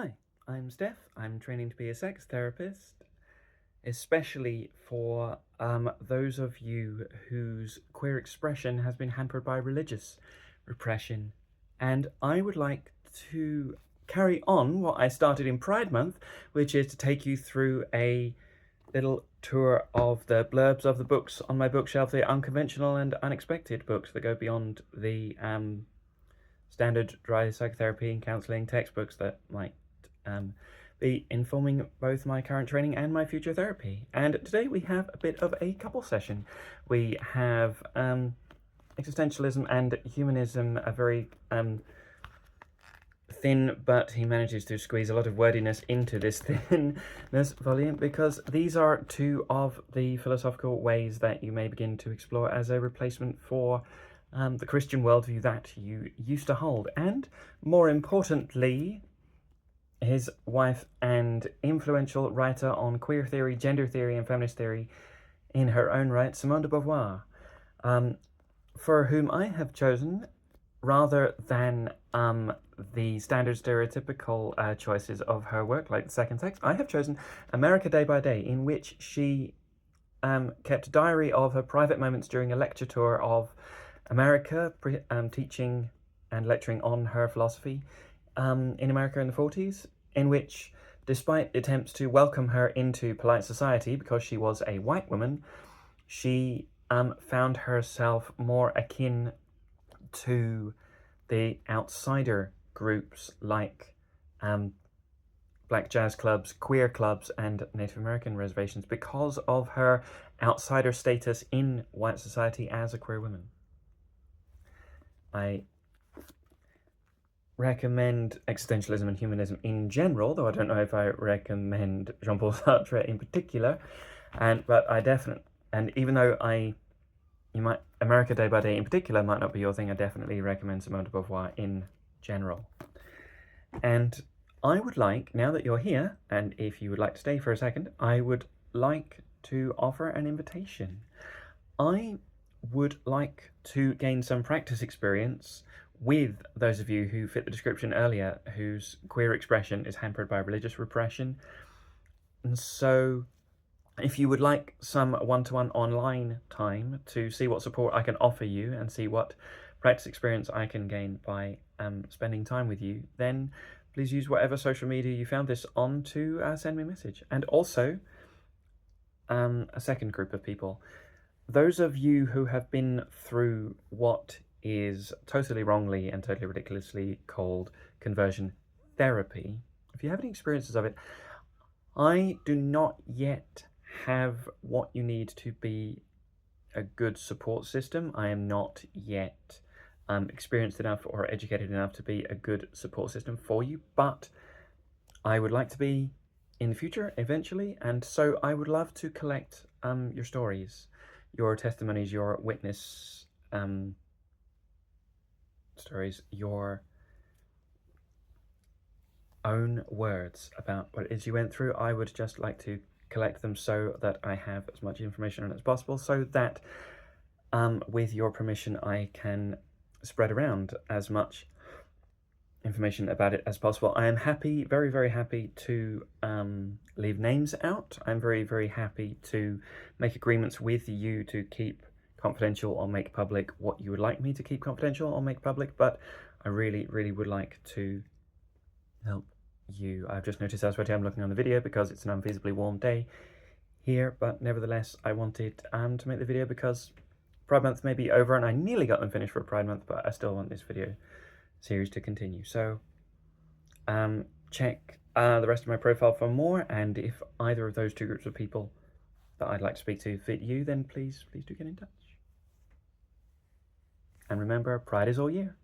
Hi, I'm Steph. I'm training to be a sex therapist, especially for those of you whose queer expression has been hampered by religious repression. And I would like to carry on what I started in Pride Month, which is to take you through a little tour of the blurbs of the books on my bookshelf, the unconventional and unexpected books that go beyond the standard dry psychotherapy and counselling textbooks that might be informing both my current training and my future therapy. And today we have a bit of a couple session. We have existentialism and humanism, a very thin, but he manages to squeeze a lot of wordiness into this thinness volume, because these are two of the philosophical ways that you may begin to explore as a replacement for the Christian worldview that you used to hold. And more importantly, his wife and influential writer on queer theory, gender theory, and feminist theory in her own right, Simone de Beauvoir, for whom I have chosen, rather than the standard stereotypical choices of her work, like The Second Sex, I have chosen America Day by Day, in which she kept a diary of her private moments during a lecture tour of America, teaching and lecturing on her philosophy in America in the 40s, in which, despite attempts to welcome her into polite society because she was a white woman, she found herself more akin to the outsider groups like black jazz clubs, queer clubs, and Native American reservations because of her outsider status in white society as a queer woman. I recommend existentialism and humanism in general, though I don't know if I recommend Jean-Paul Sartre in particular. But I definitely, and even though America Day by Day in particular might not be your thing, I definitely recommend Simone de Beauvoir in general. And I would like, now that you're here, and if you would like to stay for a second, I would like to offer an invitation. I would like to gain some practice experience with those of you who fit the description earlier, whose queer expression is hampered by religious repression. And so if you would like some one-to-one online time to see what support I can offer you and see what practice experience I can gain by spending time with you, then please use whatever social media you found this on to send me a message. And also, a second group of people, those of you who have been through what is totally wrongly and totally ridiculously called conversion therapy, if you have any experiences of it, I do not yet have what you need to be a good support system. I am not yet experienced enough or educated enough to be a good support system for you, but I would like to be in the future eventually, and so I would love to collect your stories, your testimonies, your witness stories, your own words about what it is you went through. I would just like to collect them so that I have as much information on it as possible, so that with your permission I can spread around as much information about it as possible. I am happy, very, very happy to leave names out. I'm very, very happy to make agreements with you to keep confidential or make public what you would like me to keep confidential or make public, but I really, really would like to help you. I've just noticed how sweaty I'm looking on the video because it's an unfeasibly warm day here, but nevertheless I wanted to make the video because Pride Month may be over and I nearly got them finished for Pride Month, but I still want this video series to continue. So check the rest of my profile for more, and if either of those two groups of people that I'd like to speak to fit you, then please do get in touch. And remember, Pride is all year.